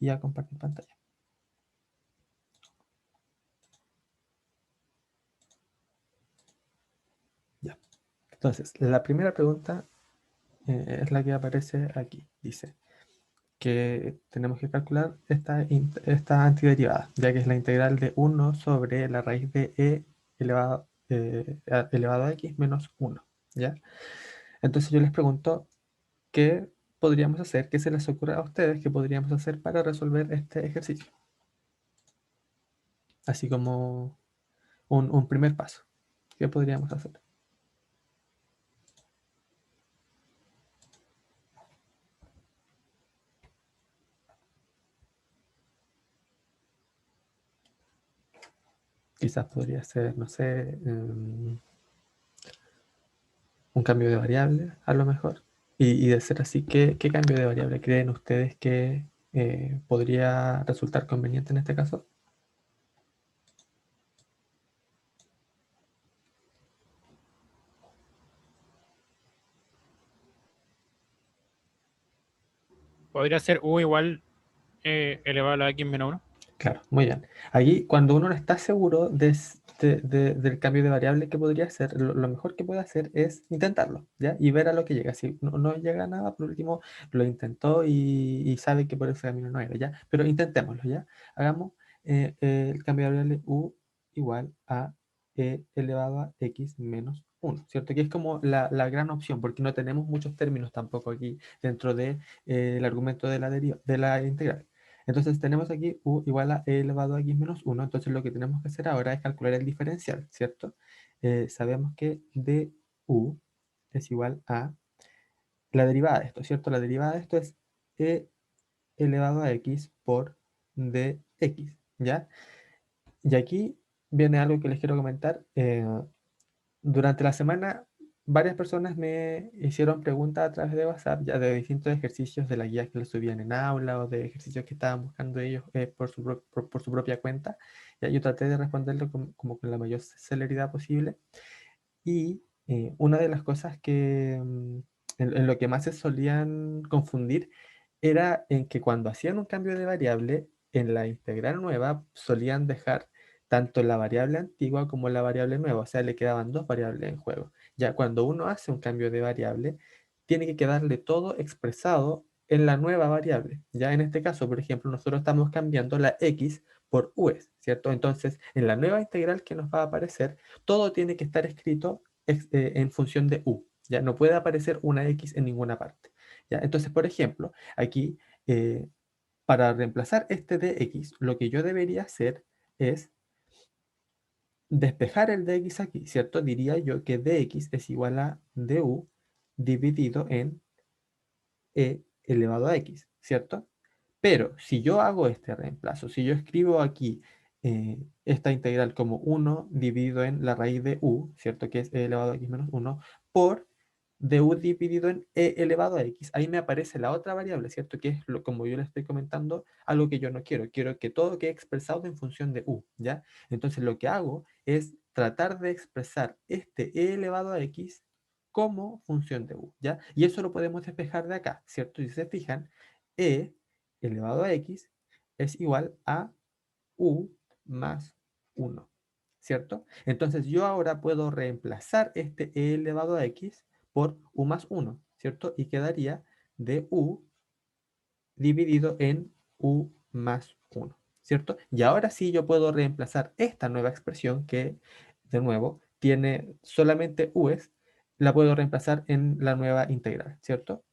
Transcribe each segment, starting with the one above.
y a compartir pantalla. Ya. Entonces, la primera pregunta es la que aparece aquí. Dice que tenemos que calcular esta antiderivada, ya que es la integral de 1 sobre la raíz de e elevado a x menos 1. ¿Ya? Entonces yo les pregunto, ¿qué podríamos hacer? ¿Qué se les ocurre a ustedes que podríamos hacer para resolver este ejercicio? Así como un primer paso. ¿Qué podríamos hacer? Quizás podría ser, no sé, un cambio de variable, a lo mejor. Y de ser así, ¿qué cambio de variable creen ustedes que podría resultar conveniente en este caso? Podría ser u igual elevado a la x menos 1. Claro, muy bien. Allí, cuando uno no está seguro del cambio de variable que podría hacer, lo mejor que puede hacer es intentarlo, ¿ya? Y ver a lo que llega. Si no llega a nada, por último, lo intentó y sabe que por ese camino no era, ¿ya? Pero intentémoslo, ¿ya? Hagamos el cambio de variable u igual a e elevado a x menos 1, ¿cierto? Que es como la gran opción, porque no tenemos muchos términos tampoco aquí dentro del argumento de la integral. Entonces tenemos aquí u igual a e elevado a x menos 1. Entonces lo que tenemos que hacer ahora es calcular el diferencial, ¿cierto? Sabemos que du es igual a la derivada de esto, ¿cierto? La derivada de esto es e elevado a x por dx, ¿ya? Y aquí viene algo que les quiero comentar. Durante la semana, varias personas me hicieron preguntas a través de WhatsApp, ya de distintos ejercicios de la guía que les subían en aula o de ejercicios que estaban buscando ellos por su propia cuenta. Ya yo traté de responderlo como con la mayor celeridad posible. Y una de las cosas que en lo que más se solían confundir era en que cuando hacían un cambio de variable, en la integral nueva solían dejar tanto la variable antigua como la variable nueva, o sea, le quedaban dos variables en juego. Ya cuando uno hace un cambio de variable, tiene que quedarle todo expresado en la nueva variable. Ya en este caso, por ejemplo, nosotros estamos cambiando la x por u, ¿cierto? Entonces, en la nueva integral que nos va a aparecer, todo tiene que estar escrito en función de u. Ya no puede aparecer una x en ninguna parte. ¿Ya? Entonces, por ejemplo, aquí, para reemplazar este dx, lo que yo debería hacer es despejar el dx aquí, ¿cierto? Diría yo que dx es igual a du dividido en e elevado a x, ¿cierto? Pero si yo hago este reemplazo, si yo escribo aquí esta integral como 1 dividido en la raíz de u, ¿cierto? Que es e elevado a x menos 1, por du dividido en e elevado a x, ahí me aparece la otra variable, ¿cierto? Que es, como yo le estoy comentando, algo que yo no quiero. Quiero que todo quede expresado en función de u, ¿ya? Entonces lo que hago es tratar de expresar este e elevado a x como función de u, ¿ya? Y eso lo podemos despejar de acá, ¿cierto? Si se fijan, e elevado a x es igual a u más 1, ¿cierto? Entonces yo ahora puedo reemplazar este e elevado a x por u más 1, ¿cierto? Y quedaría de u dividido en u más 1, ¿cierto? Y ahora sí yo puedo reemplazar esta nueva expresión que, de nuevo, tiene solamente u's, la puedo reemplazar en la nueva integral, ¿cierto?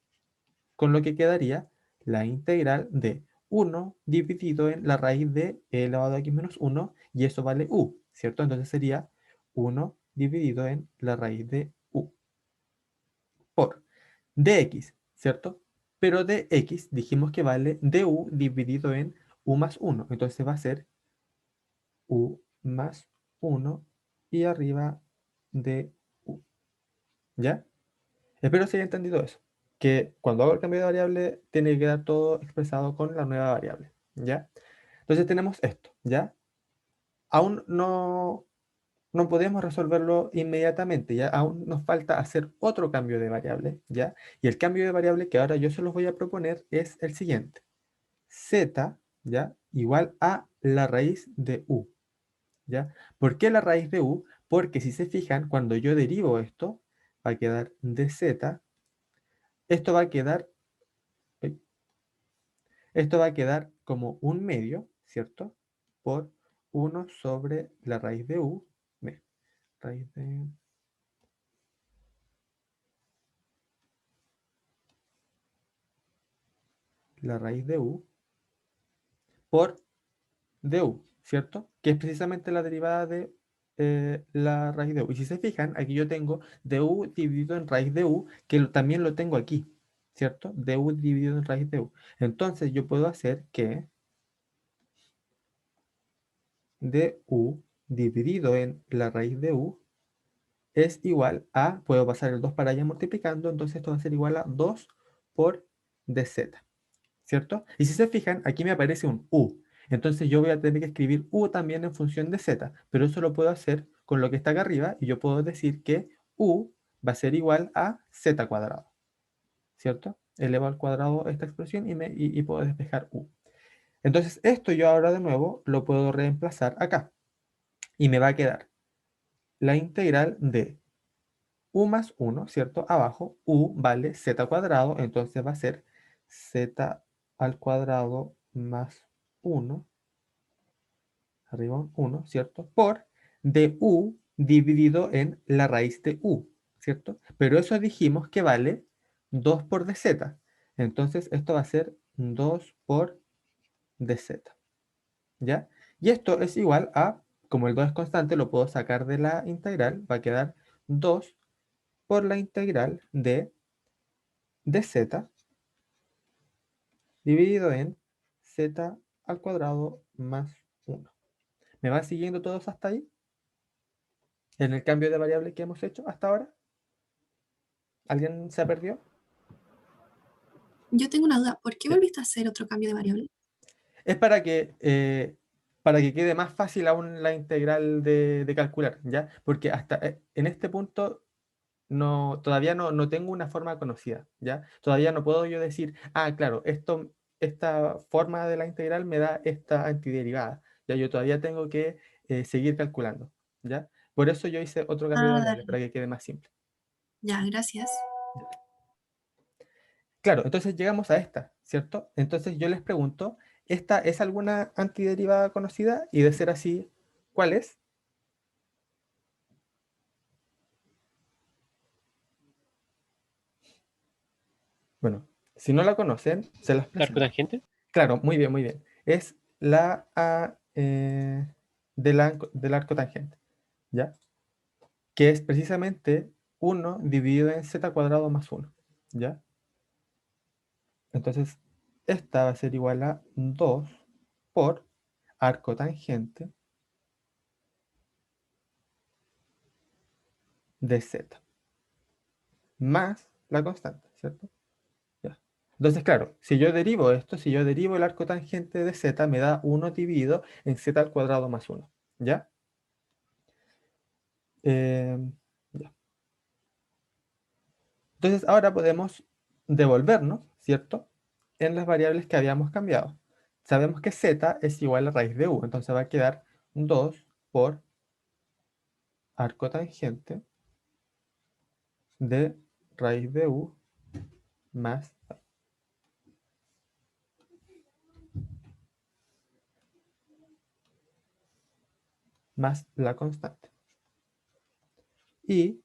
Con lo que quedaría la integral de 1 dividido en la raíz de e elevado a x menos 1, y eso vale u, ¿cierto? Entonces sería 1 dividido en la raíz de u por dx, ¿cierto? Pero dx dijimos que vale du dividido en u más 1. Entonces va a ser u más 1 y arriba de u. ¿Ya? Espero se haya entendido eso. Que cuando hago el cambio de variable, tiene que quedar todo expresado con la nueva variable. ¿Ya? Entonces tenemos esto. ¿Ya? Aún no podemos resolverlo inmediatamente, ¿ya? Aún nos falta hacer otro cambio de variable, ¿ya? Y el cambio de variable que ahora yo se los voy a proponer es el siguiente. z, ¿ya? Igual a la raíz de u, ¿ya? ¿Por qué la raíz de u? Porque si se fijan, cuando yo derivo esto, va a quedar dz, esto va a quedar, eh, esto va a quedar como un medio, ¿cierto? Por 1 sobre la raíz de u, raíz de la raíz de u por du, ¿cierto? Que es precisamente la derivada de la raíz de u. Y si se fijan, aquí yo tengo du dividido en raíz de u, que también lo tengo aquí, ¿cierto? Du dividido en raíz de u. Entonces yo puedo hacer que du dividido en la raíz de u es igual a, puedo pasar el 2 para allá multiplicando, entonces esto va a ser igual a 2 por dz. ¿Cierto? Y si se fijan, aquí me aparece un u. Entonces yo voy a tener que escribir u también en función de z, pero eso lo puedo hacer con lo que está acá arriba y yo puedo decir que u va a ser igual a z cuadrado, ¿cierto? Elevo al cuadrado esta expresión y puedo despejar u. Entonces esto yo ahora de nuevo lo puedo reemplazar acá y me va a quedar la integral de u más 1, ¿cierto? Abajo, u vale z cuadrado, entonces va a ser z al cuadrado más 1, arriba un 1, ¿cierto? Por du dividido en la raíz de u, ¿cierto? Pero eso dijimos que vale 2 por dz. Entonces esto va a ser 2 por dz, ¿ya? Y esto es igual a, como el 2 es constante, lo puedo sacar de la integral, va a quedar 2 por la integral de dz dividido en z al cuadrado más 1. ¿Me van siguiendo todos hasta ahí? En el cambio de variable que hemos hecho hasta ahora. ¿Alguien se perdió? Yo tengo una duda. ¿Por qué Ya. volviste a hacer otro cambio de variable? Es para que quede más fácil aún la integral de calcular, ¿ya? Porque hasta en este punto todavía no tengo una forma conocida, ¿ya? Todavía no puedo yo decir, ah, claro, esta forma de la integral me da esta antiderivada, ¿ya? Yo todavía tengo que seguir calculando, ¿ya? Por eso yo hice otro cambio de Ah, variable, dale. para que quede más simple. Ya, gracias. Claro, entonces llegamos a esta, ¿cierto? Entonces yo les pregunto, ¿esta es alguna antiderivada conocida? Y de ser así, ¿cuál es? Bueno, si no la conocen, se las ¿La arco presento. tangente? Claro, muy bien, muy bien. Es la del arco tangente, ¿ya? Que es precisamente 1 dividido en z cuadrado más 1, ¿ya? Entonces, esta va a ser igual a 2 por arco tangente de z, más la constante, ¿cierto? Ya. Entonces, claro, si yo derivo esto, si yo derivo el arco tangente de z, me da 1 dividido en z al cuadrado más 1, ¿ya? Ya. Entonces, ahora podemos devolvernos, ¿cierto? En las variables que habíamos cambiado. Sabemos que z es igual a raíz de u, entonces va a quedar 2 por arco tangente de raíz de u más la constante. Y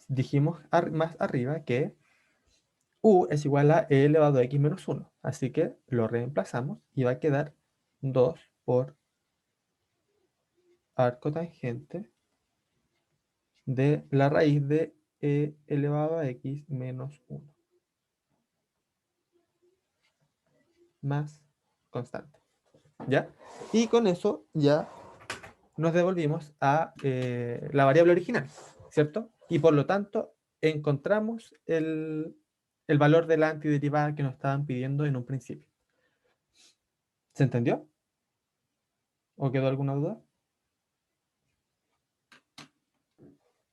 dijimos más arriba que u es igual a e elevado a x menos 1. Así que lo reemplazamos y va a quedar 2 por arco tangente de la raíz de e elevado a x menos 1 más constante. ¿Ya? Y con eso ya nos devolvimos a la variable original, ¿cierto? Y por lo tanto encontramos el valor de la antiderivada que nos estaban pidiendo en un principio. ¿Se entendió? ¿O quedó alguna duda?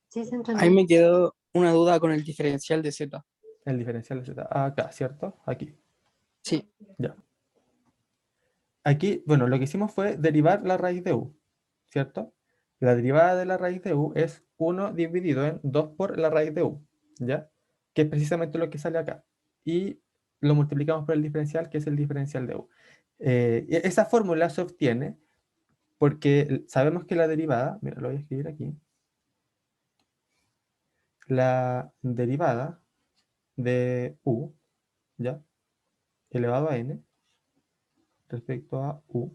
Sí, se Ahí entendió. me quedó una duda con el diferencial de Z. El diferencial de z acá, ¿cierto? Aquí. Sí. Ya. aquí, bueno, lo que hicimos fue derivar la raíz de u, ¿cierto? La derivada de la raíz de u es 1 dividido en 2 por la raíz de u, ¿ya? Que es precisamente lo que sale acá. Y lo multiplicamos por el diferencial, que es el diferencial de u. Esa fórmula se obtiene porque sabemos que la derivada, mira, lo voy a escribir aquí, la derivada de u, ¿ya? Elevado a n, respecto a u,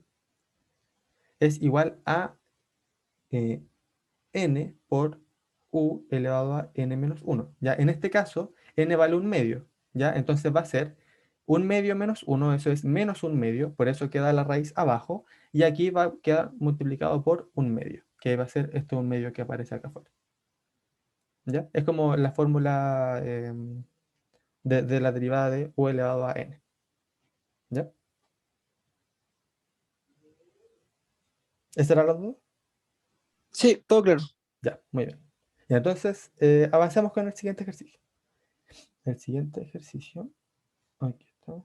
es igual a n por u elevado a n menos 1. ¿Ya? En este caso, n vale un medio, ¿ya? Entonces va a ser un medio menos 1, eso es menos un medio, por eso queda la raíz abajo, y aquí va a quedar multiplicado por un medio, que va a ser esto un medio que aparece acá afuera. ¿Ya? Es como la fórmula de la derivada de u elevado a n. ¿Ya? ¿Esa era la duda? Sí, todo claro. Ya, muy bien. Y entonces, avancemos con el siguiente ejercicio. El siguiente ejercicio, aquí está.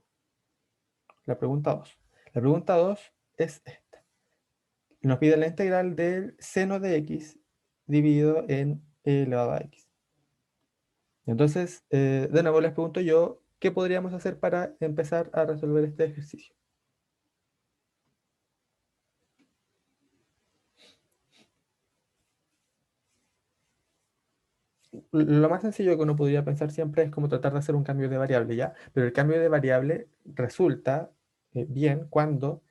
La pregunta 2. La pregunta 2 es esta. Nos pide la integral del seno de x dividido en e elevado a x. Entonces, de nuevo les pregunto yo, ¿qué podríamos hacer para empezar a resolver este ejercicio? Lo más sencillo que uno podría pensar siempre es como tratar de hacer un cambio de variable, ¿ya? Pero el cambio de variable resulta bien cuando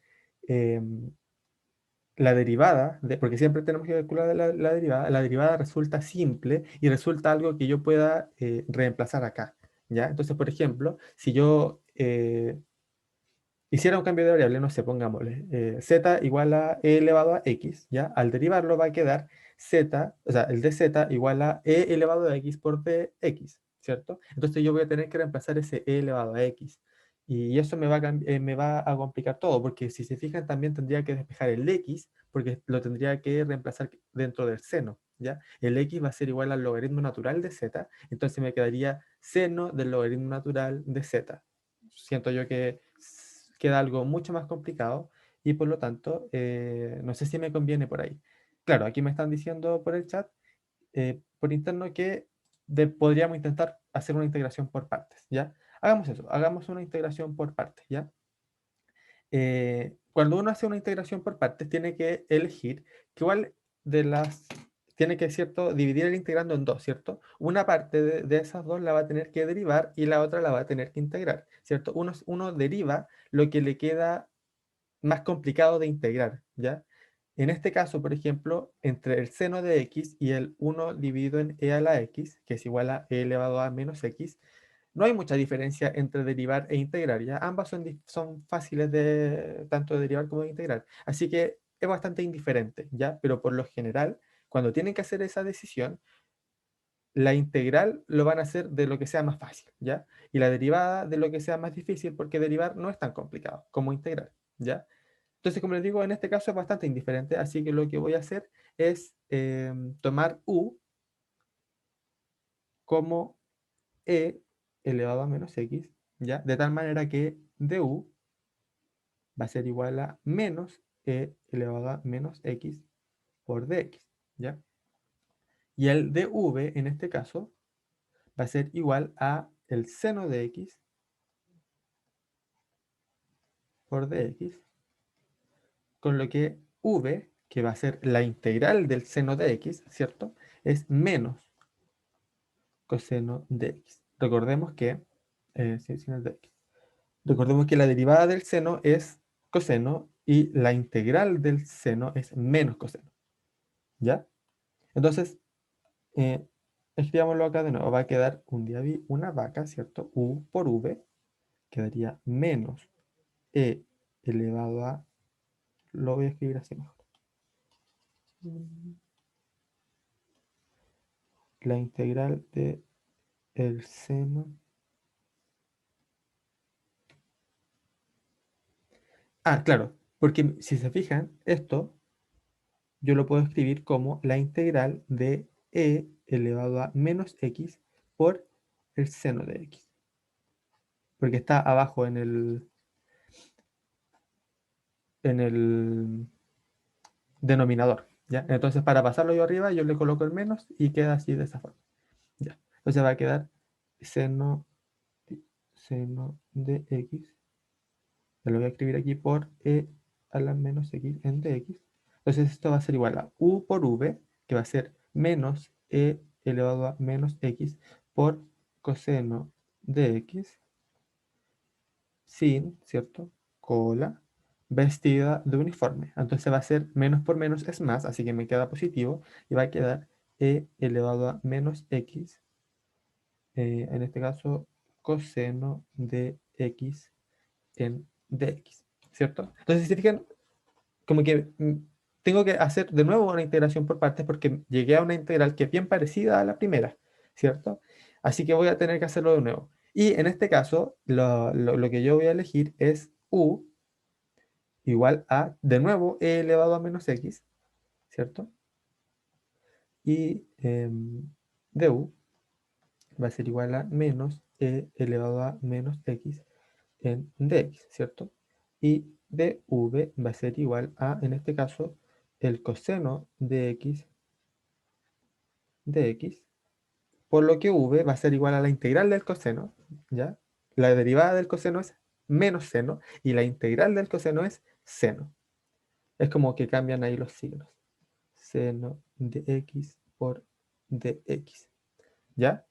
la derivada, porque siempre tenemos que calcular la derivada resulta simple y resulta algo que yo pueda reemplazar acá, ¿ya? Entonces, por ejemplo, si yo hiciera un cambio de variable, no sé, pongámosle, z igual a e elevado a x, ¿ya? Al derivarlo va a quedar z, o sea, el de z igual a e elevado a x por dx, ¿cierto? Entonces yo voy a tener que reemplazar ese e elevado a x. Y eso me va a complicar todo, porque si se fijan también tendría que despejar el x, porque lo tendría que reemplazar dentro del seno, ¿ya? El x va a ser igual al logaritmo natural de z, entonces me quedaría seno del logaritmo natural de z. Siento yo que queda algo mucho más complicado y por lo tanto, no sé si me conviene por ahí. Claro, aquí me están diciendo por el chat, por interno, que podríamos intentar hacer una integración por partes, ¿ya? Hagamos eso, hagamos una integración por partes, ¿ya? Cuando uno hace una integración por partes, tiene que elegir cuál de las... Tiene que, ¿cierto?, dividir el integrando en dos, ¿cierto? Una parte de esas dos la va a tener que derivar y la otra la va a tener que integrar, ¿cierto? Uno deriva lo que le queda más complicado de integrar, ¿ya? En este caso, por ejemplo, entre el seno de x y el 1 dividido en e a la x, que es igual a e elevado a menos x, no hay mucha diferencia entre derivar e integrar, ¿ya? Ambas son fáciles de tanto de derivar como de integrar. Así que es bastante indiferente, ¿ya? Pero por lo general, cuando tienen que hacer esa decisión, la integral lo van a hacer de lo que sea más fácil, ¿ya? Y la derivada de lo que sea más difícil, porque derivar no es tan complicado como integrar, ¿ya? Entonces, como les digo, en este caso es bastante indiferente, así que lo que voy a hacer es tomar u como e elevado a menos x, ¿ya? De tal manera que du va a ser igual a menos e elevado a menos x por dx, ¿ya? Y el dv, en este caso, va a ser igual a el seno de x por dx, con lo que v, que va a ser la integral del seno de x, ¿cierto? Es menos coseno de x. Recordemos que, sí, seno de x. Recordemos que la derivada del seno es coseno y la integral del seno es menos coseno, ¿ya? Entonces, escribámoslo acá de nuevo. Va a quedar un día una vaca, ¿cierto? U por v quedaría menos e elevado a, lo voy a escribir así mejor. La integral de el seno. Ah, claro, porque si se fijan, esto yo lo puedo escribir como la integral de e elevado a menos x por el seno de x. Porque está abajo en el... en el denominador, ¿ya? Entonces, para pasarlo yo arriba, yo le coloco el menos y queda así de esa forma, ¿ya? Entonces va a quedar seno de x, lo voy a escribir aquí por e a la menos x en dx. Entonces esto va a ser igual a u por v, que va a ser menos e elevado a menos x por coseno de x, sin, ¿cierto? Cola vestida de uniforme. Entonces va a ser menos por menos es más, así que me queda positivo y va a quedar e elevado a menos x, en este caso coseno de x en dx, ¿cierto? Entonces, si se fijan, como que tengo que hacer de nuevo una integración por partes porque llegué a una integral que es bien parecida a la primera, ¿cierto? Así que voy a tener que hacerlo de nuevo. Y en este caso, lo que yo voy a elegir es u igual a, de nuevo, e elevado a menos x, ¿cierto? Y du va a ser igual a menos e elevado a menos x en dx, ¿cierto? Y dv va a ser igual a, en este caso, el coseno de x de x, por lo que v va a ser igual a la integral del coseno, ¿ya? La derivada del coseno es menos seno y la integral del coseno es seno. Es como que cambian ahí los signos. Seno de x por dx, ¿ya?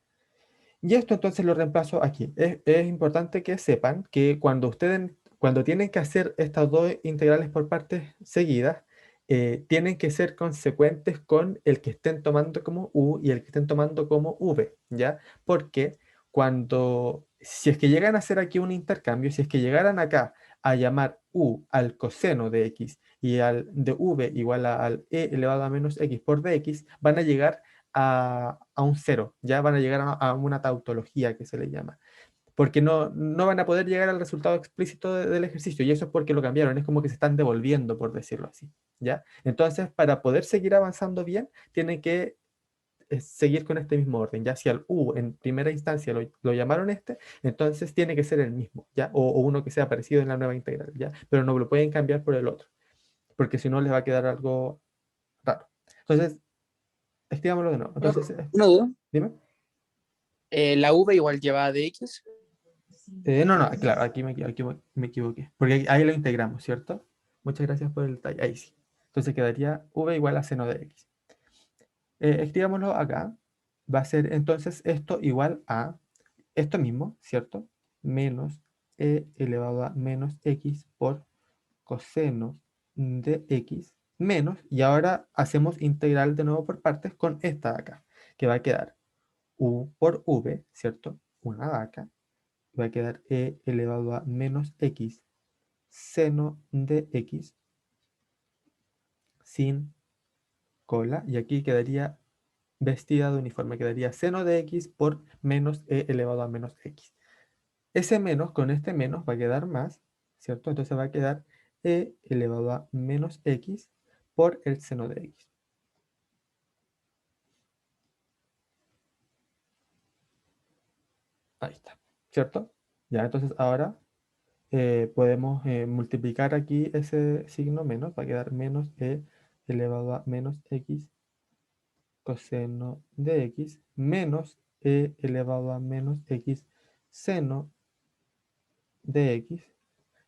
Y esto entonces lo reemplazo aquí. Es importante que sepan que cuando tienen que hacer estas dos integrales por partes seguidas, tienen que ser consecuentes con el que estén tomando como u y el que estén tomando como v, ¿ya? Porque si es que llegan a hacer aquí un intercambio, si es que llegaran acá a llamar u al coseno de x y al de v igual al e elevado a menos x por dx, van a llegar a un cero, ya van a llegar a una tautología que se le llama, porque no van a poder llegar al resultado explícito del ejercicio, y eso es porque lo cambiaron, es como que se están devolviendo, por decirlo así, ¿ya? Entonces, para poder seguir avanzando bien, tienen que seguir con este mismo orden, ya si al u en primera instancia lo llamaron entonces tiene que ser el mismo, ¿ya? O uno que sea parecido en la nueva integral, ¿ya? Pero no lo pueden cambiar por el otro, porque si no les va a quedar algo raro. Entonces, escribámoslo de nuevo. Entonces, Una duda. dime. La V igual lleva dx. No, claro, aquí me equivoqué. Porque ahí lo integramos, ¿cierto? Muchas gracias por el detalle. Ahí sí. Entonces quedaría v igual a seno de x. Escribámoslo acá. Va a ser entonces esto igual a esto mismo, ¿cierto? Menos e elevado a menos x por coseno de x menos, y ahora hacemos integral de nuevo por partes con esta de acá, que va a quedar u por v, ¿cierto? Una de acá. Va a quedar e elevado a menos x seno de x sin cola, y aquí quedaría vestida de uniforme, quedaría seno de x por menos e elevado a menos x. Ese menos con este menos va a quedar más, ¿cierto? Entonces va a quedar e elevado a menos x por el seno de x. Ahí está, ¿cierto? Ya, entonces ahora podemos multiplicar aquí ese signo menos, va a quedar menos e elevado a menos x coseno de x menos e elevado a menos x seno de x.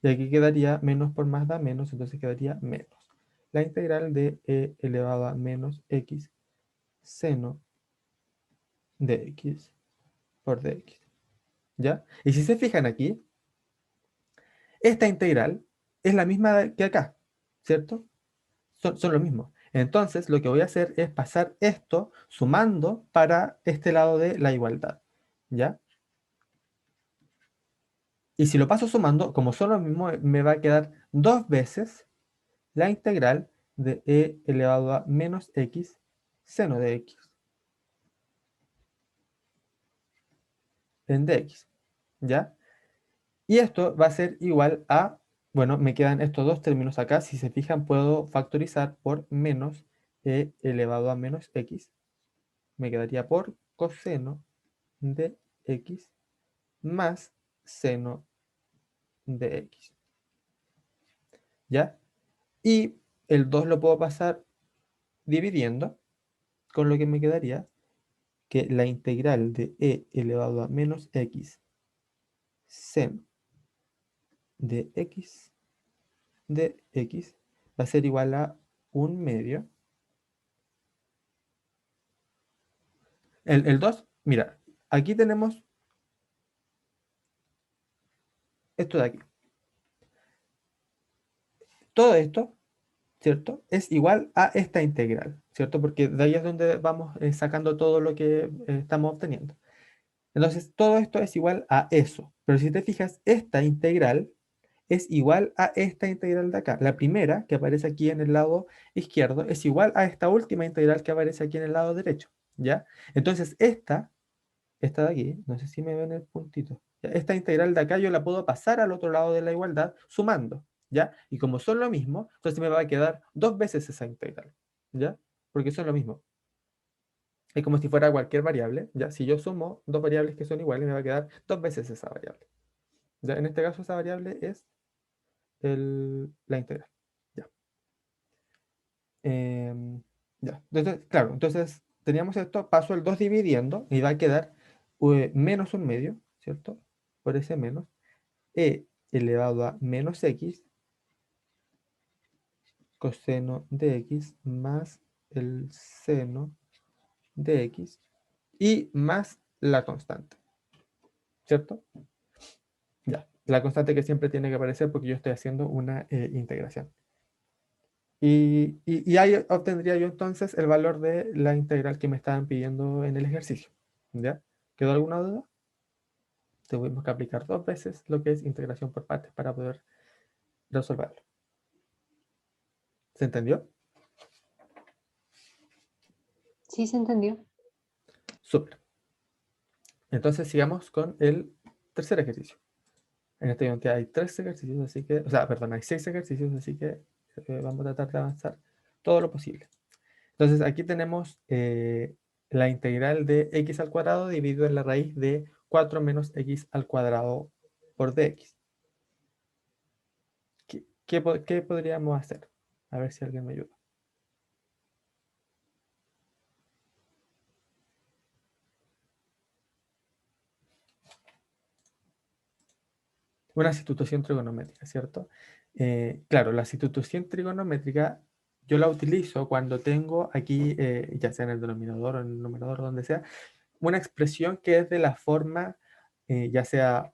Y aquí quedaría menos por más da menos, entonces quedaría menos. La integral de e elevado a menos x seno de x por dx. ¿Ya? Y si se fijan aquí, esta integral es la misma que acá, ¿cierto? Son lo mismo. Entonces, lo que voy a hacer es pasar esto sumando para este lado de la igualdad, ¿ya? Y si lo paso sumando, como son lo mismo, me va a quedar dos veces la integral de e elevado a menos x seno de x en dx, ¿ya? Y esto va a ser igual a, bueno, me quedan estos dos términos acá. Si se fijan, puedo factorizar por menos e elevado a menos x. Me quedaría por coseno de x más seno de x. ¿Ya? Y el 2 lo puedo pasar dividiendo, con lo que me quedaría que la integral de e elevado a menos x seno de x va a ser igual a 1/2. El 2, mira, aquí tenemos esto de aquí. Todo esto, ¿cierto? Es igual a esta integral, ¿cierto? Porque de ahí es donde vamos sacando todo lo que estamos obteniendo. Entonces, todo esto es igual a eso. Pero si te fijas, esta integral es igual a esta integral de acá. La primera, que aparece aquí en el lado izquierdo, es igual a esta última integral que aparece aquí en el lado derecho, ¿ya? Entonces, esta de aquí, no sé si me ven el puntito. ¿Ya? Esta integral de acá yo la puedo pasar al otro lado de la igualdad sumando, ¿ya? Y como son lo mismo, entonces me va a quedar 2 veces esa integral, ¿ya? Porque son lo mismo. Es como si fuera cualquier variable, ¿ya? Si yo sumo dos variables que son iguales, me va a quedar 2 veces esa variable. ¿Ya? En este caso esa variable es la integral. ¿Ya? Ya. Entonces, claro, entonces teníamos esto, paso el 2 dividiendo y va a quedar menos 1/2, ¿cierto? Por ese menos, e elevado a menos x coseno de x más el seno de x y más la constante, ¿cierto? Ya, la constante que siempre tiene que aparecer porque yo estoy haciendo una integración. Y ahí obtendría yo entonces el valor de la integral que me estaban pidiendo en el ejercicio. ¿Ya? ¿Quedó alguna duda? Tuvimos que aplicar 2 veces lo que es integración por partes para poder resolverlo. ¿Se entendió? Sí, se entendió. Súper. Entonces sigamos con el tercer ejercicio. En esta unidad hay 3 ejercicios, así que, o sea, perdón, hay 6 ejercicios, así que vamos a tratar de avanzar todo lo posible. Entonces aquí tenemos la integral de x al cuadrado dividido en la raíz de 4 menos x al cuadrado por dx. ¿Qué podríamos hacer? A ver si alguien me ayuda. Una sustitución trigonométrica, ¿cierto? Claro, la sustitución trigonométrica yo la utilizo cuando tengo aquí, ya sea en el denominador o en el numerador, donde sea, una expresión que es de la forma, ya sea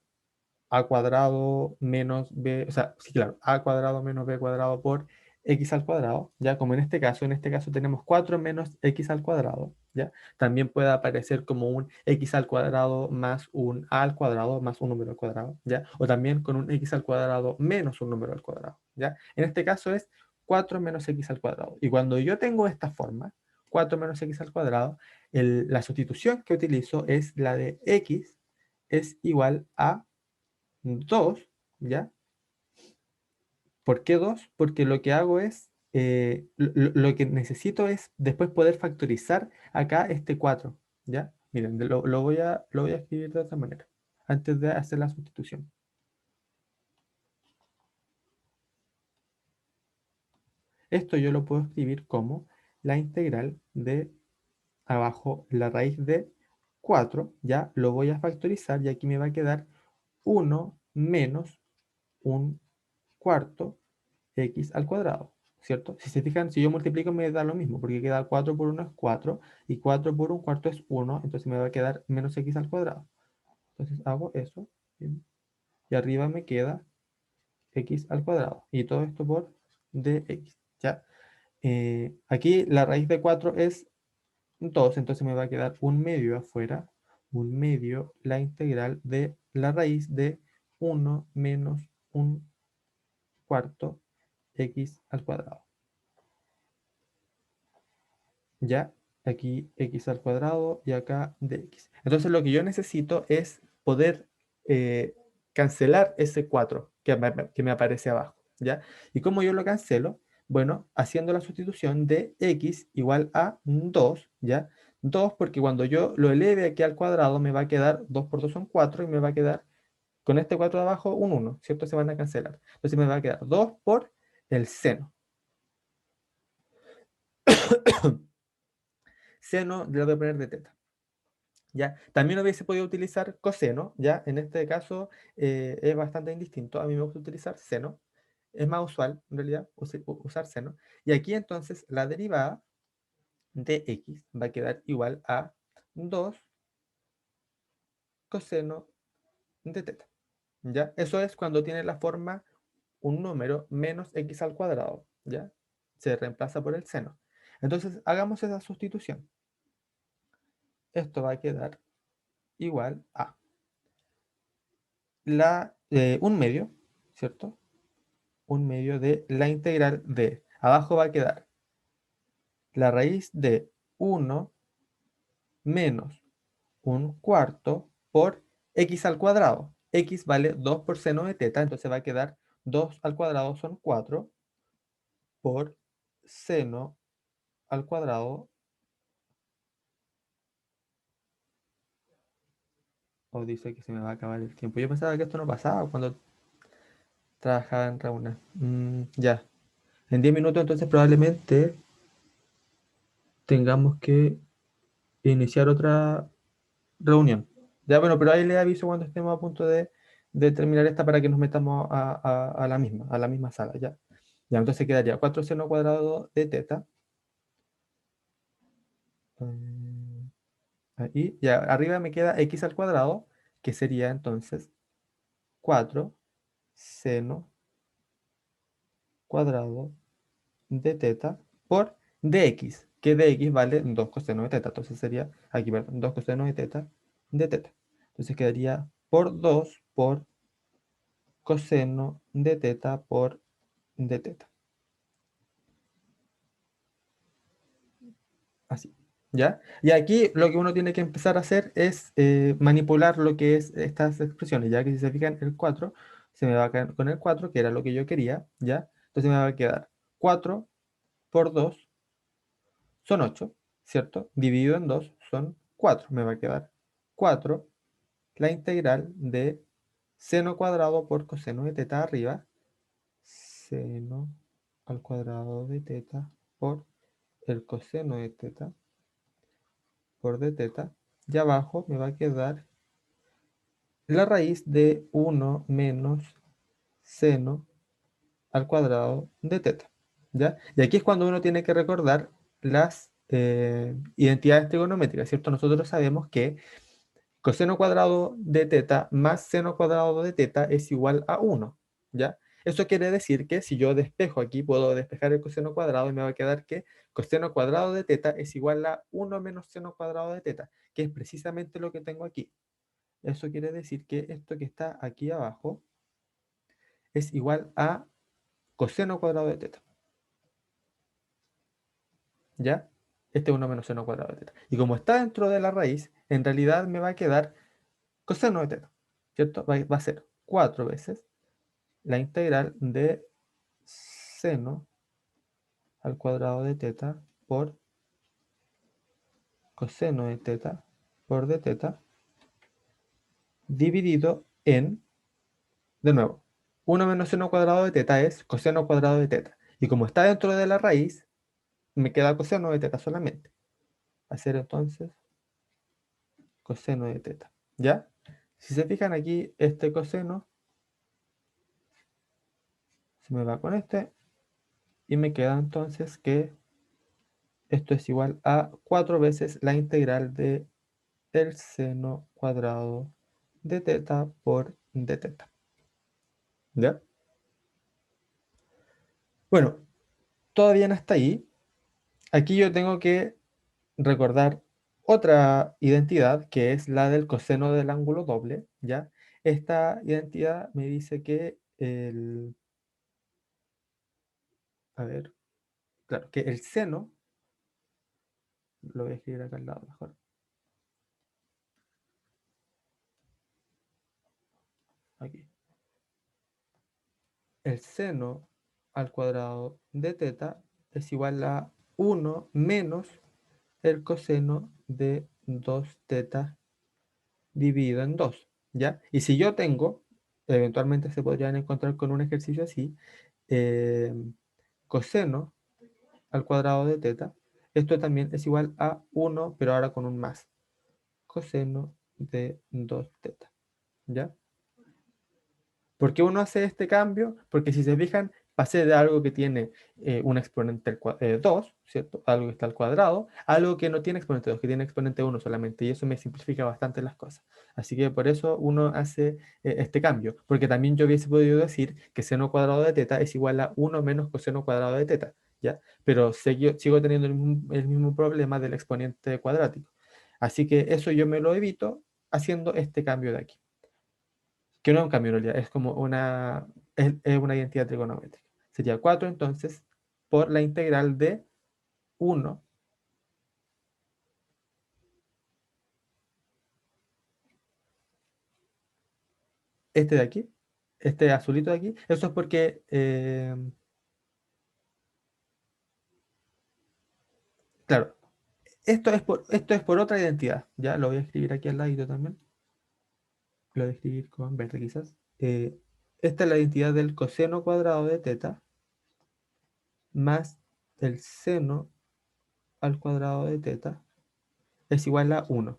a cuadrado menos b, o sea, sí, claro, a cuadrado menos b cuadrado por x al cuadrado, ya como en este caso tenemos 4 menos x al cuadrado, ya. También puede aparecer como un x al cuadrado más un a al cuadrado más un número al cuadrado, ya. O también con un x al cuadrado menos un número al cuadrado, ya. En este caso es 4 menos x al cuadrado. Y cuando yo tengo esta forma, 4 menos x al cuadrado, la sustitución que utilizo es la de x es igual a 2, ¿ya? ¿Por qué 2? Porque lo que hago es, lo que necesito es después poder factorizar acá este 4, ¿ya? Miren, lo voy a escribir de otra manera, antes de hacer la sustitución. Esto yo lo puedo escribir como la integral de abajo la raíz de 4, ¿ya? Lo voy a factorizar y aquí me va a quedar 1 menos un cuarto x al cuadrado, ¿cierto? Si se fijan, si yo multiplico me da lo mismo, porque queda 4 por 1 es 4, y 4 por un cuarto es 1, entonces me va a quedar menos x al cuadrado. Entonces hago eso, ¿bien? Y arriba me queda x al cuadrado, y todo esto por dx, ¿ya? Aquí la raíz de 4 es 2, entonces me va a quedar 1/2 afuera, 1/2 la integral de la raíz de 1 menos un cuarto x al cuadrado. Ya, aquí x al cuadrado y acá dx. Entonces lo que yo necesito es poder cancelar ese 4 que me aparece abajo, ¿ya? ¿Y cómo yo lo cancelo? Bueno, haciendo la sustitución de x igual a 2, ¿ya? 2 porque cuando yo lo eleve aquí al cuadrado me va a quedar 2 por 2 son 4 y me va a quedar con este 4 de abajo un 1, ¿cierto? Se van a cancelar. Entonces me va a quedar 2 por el seno, Seno le voy a poner de teta. ¿Ya? También hubiese podido utilizar coseno, ¿ya? En este caso es bastante indistinto. A mí me gusta utilizar seno. Es más usual, en realidad, usar seno. Y aquí entonces la derivada de x va a quedar igual a 2 coseno de teta. ¿Ya? Eso es cuando tiene la forma un número menos x al cuadrado. ¿Ya? Se reemplaza por el seno. Entonces hagamos esa sustitución. Esto va a quedar igual a un medio, ¿cierto? Un medio de la integral de, abajo va a quedar la raíz de 1 menos un cuarto por x al cuadrado. X vale 2 por seno de teta, entonces va a quedar 2 al cuadrado son 4 por seno al cuadrado. O dice que se me va a acabar el tiempo. Yo pensaba que esto no pasaba cuando trabajaba en reúnes. Ya. En 10 minutos entonces probablemente tengamos que iniciar otra reunión. Ya, bueno, pero ahí le aviso cuando estemos a punto de terminar esta para que nos metamos a la misma sala, ya. Ya, entonces quedaría 4 seno cuadrado de teta. Ahí, ya, arriba me queda x al cuadrado, que sería entonces 4 seno cuadrado de teta por dx, que dx vale 2 coseno de teta. Entonces sería, aquí, perdón, 2 coseno de teta de teta. Entonces quedaría por 2 por coseno de teta por de teta. Así, ¿ya? Y aquí lo que uno tiene que empezar a hacer es manipular lo que es estas expresiones, ya que si se fijan el 4, se me va a quedar con el 4, que era lo que yo quería, ¿ya? Entonces me va a quedar 4 por 2 son 8, ¿cierto? Dividido en 2 son 4, me va a quedar 4, la integral de seno cuadrado por coseno de teta arriba, seno al cuadrado de teta por el coseno de teta por d teta, y abajo me va a quedar la raíz de 1 menos seno al cuadrado de teta, ¿ya? Y aquí es cuando uno tiene que recordar las identidades trigonométricas, ¿cierto? Nosotros sabemos que coseno cuadrado de teta más seno cuadrado de teta es igual a 1, ¿ya? Eso quiere decir que si yo despejo aquí, puedo despejar el coseno cuadrado y me va a quedar que coseno cuadrado de teta es igual a 1 menos seno cuadrado de teta, que es precisamente lo que tengo aquí. Eso quiere decir que esto que está aquí abajo es igual a coseno cuadrado de teta, ¿ya? Este es 1 menos seno cuadrado de teta. Y como está dentro de la raíz, en realidad me va a quedar coseno de teta, ¿cierto? Va a ser 4 veces la integral de seno al cuadrado de teta por coseno de teta por d teta dividido en, de nuevo, 1 menos seno cuadrado de teta es coseno cuadrado de teta. Y como está dentro de la raíz, me queda coseno de teta solamente. Va a ser entonces coseno de teta, ¿ya? Si se fijan aquí, este coseno se me va con este y me queda entonces que esto es igual a 4 veces la integral de el seno cuadrado de teta por d teta, ¿ya? Bueno, todavía no está ahí. Aquí yo tengo que recordar otra identidad que es la del coseno del ángulo doble, ¿ya? Esta identidad me dice que a ver, claro, que el seno, lo voy a escribir acá al lado mejor. Aquí. El seno al cuadrado de teta es igual a 1 menos el coseno de 2 teta dividido en 2, ¿ya? Y si yo tengo, eventualmente se podrían encontrar con un ejercicio así, coseno al cuadrado de teta esto también es igual a 1, pero ahora con un más. Coseno de 2 teta, ¿ya? ¿Por qué uno hace este cambio? Porque si se fijan, pasé de algo que tiene un exponente 2, ¿cierto? Algo que está al cuadrado, a algo que no tiene exponente 2, que tiene exponente 1 solamente, y eso me simplifica bastante las cosas. Así que por eso uno hace este cambio, porque también yo hubiese podido decir que seno cuadrado de teta es igual a 1 menos coseno cuadrado de teta, ¿ya? Pero sigo teniendo el mismo problema del exponente cuadrático. Así que eso yo me lo evito haciendo este cambio de aquí. Que no es un cambio en realidad, es como es una identidad trigonométrica. Sería 4 entonces por la integral de 1 este de aquí, este azulito de aquí. Eso es porque, claro, esto es por otra identidad. Ya lo voy a escribir aquí al ladito también. Lo voy a escribir con verde quizás. Esta es la identidad del coseno cuadrado de teta más el seno al cuadrado de teta es igual a 1.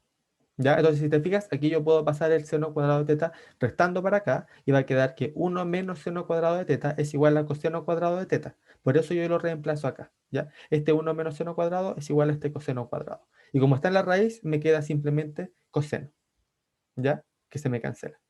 ¿Ya? Entonces, si te fijas, aquí yo puedo pasar el seno cuadrado de teta restando para acá y va a quedar que 1 menos seno cuadrado de teta es igual a coseno cuadrado de teta. Por eso yo lo reemplazo acá, ¿ya? Este 1 menos seno cuadrado es igual a este coseno cuadrado. Y como está en la raíz, me queda simplemente coseno, ¿ya? Que se me cancela.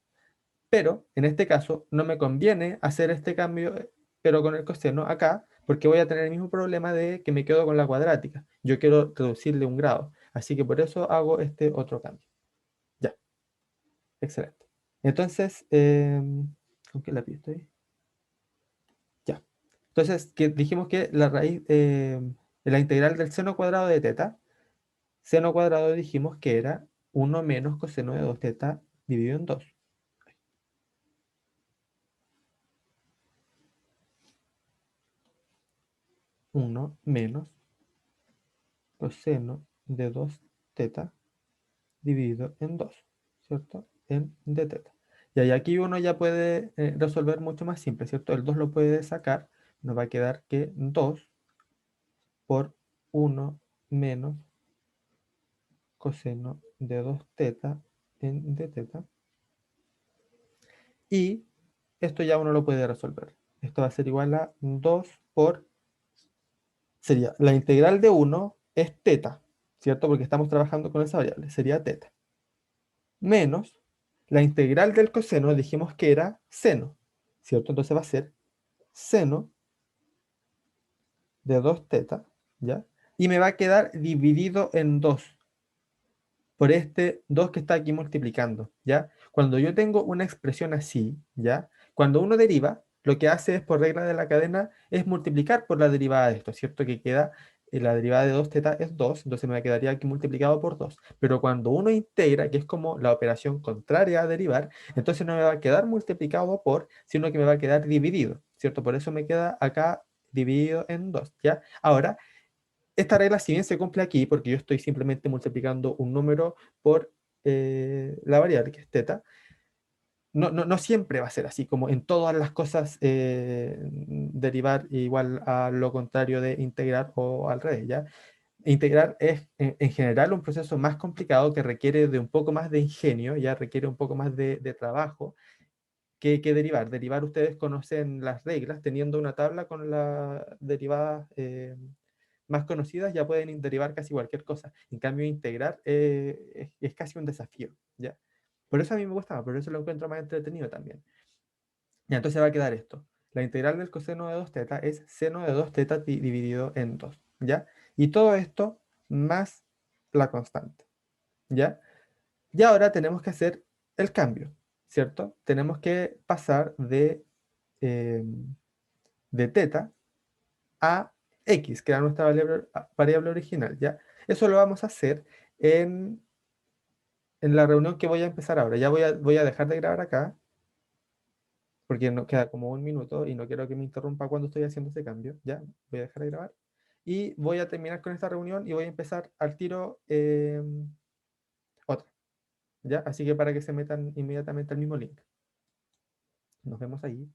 Pero, en este caso, no me conviene hacer este cambio, pero con el coseno acá, porque voy a tener el mismo problema de que me quedo con la cuadrática. Yo quiero reducirle un grado. Así que por eso hago este otro cambio. Ya. Excelente. Entonces, ¿con qué lápiz estoy? Ya. Entonces, dijimos que la raíz, la integral del seno cuadrado de teta, seno cuadrado dijimos que era 1 menos coseno de 2 teta dividido en 2. 1 menos coseno de 2 teta dividido en 2, ¿cierto? En d teta. Y ahí aquí uno ya puede resolver mucho más simple, ¿cierto? El 2 lo puede sacar, nos va a quedar que 2 por 1 menos coseno de 2 teta en d teta. Y esto ya uno lo puede resolver. Esto va a ser igual a 2 por, sería la integral de 1 es teta, ¿cierto? Porque estamos trabajando con esa variable, sería teta. Menos la integral del coseno, dijimos que era seno, ¿cierto? Entonces va a ser seno de 2 teta, ¿ya? Y me va a quedar dividido en 2 por este 2 que está aquí multiplicando, ¿ya? Cuando yo tengo una expresión así, ¿ya? Cuando uno deriva, lo que hace es, por regla de la cadena, es multiplicar por la derivada de esto, ¿cierto? Que queda, la derivada de 2 teta es 2, entonces me quedaría aquí multiplicado por 2. Pero cuando uno integra, que es como la operación contraria a derivar, entonces no me va a quedar multiplicado por, sino que me va a quedar dividido, ¿cierto? Por eso me queda acá dividido en 2, ¿ya? Ahora, esta regla, si bien se cumple aquí, porque yo estoy simplemente multiplicando un número por la variable, que es teta, no siempre va a ser así, como en todas las cosas derivar igual a lo contrario de integrar o al revés, ¿ya? Integrar es en general un proceso más complicado que requiere de un poco más de ingenio, ya requiere un poco más de trabajo que derivar. Derivar, ustedes conocen las reglas, teniendo una tabla con las derivadas más conocidas ya pueden derivar casi cualquier cosa. En cambio, integrar es casi un desafío, ¿ya? Por eso a mí me gustaba, por eso lo encuentro más entretenido también. Y entonces va a quedar esto. La integral del coseno de 2 teta es seno de 2 teta dividido en 2, ¿ya? Y todo esto más la constante, ¿ya? Y ahora tenemos que hacer el cambio, ¿cierto? Tenemos que pasar eh, de teta a x, que era nuestra variable original, ¿ya? Eso lo vamos a hacer en, la reunión que voy a empezar ahora. Ya voy a dejar de grabar acá, porque nos queda como un minuto y no quiero que me interrumpa cuando estoy haciendo ese cambio, ¿ya? Voy a dejar de grabar. Y voy a terminar con esta reunión y voy a empezar al tiro otra, ¿ya? Así que para que se metan inmediatamente al mismo link. Nos vemos ahí.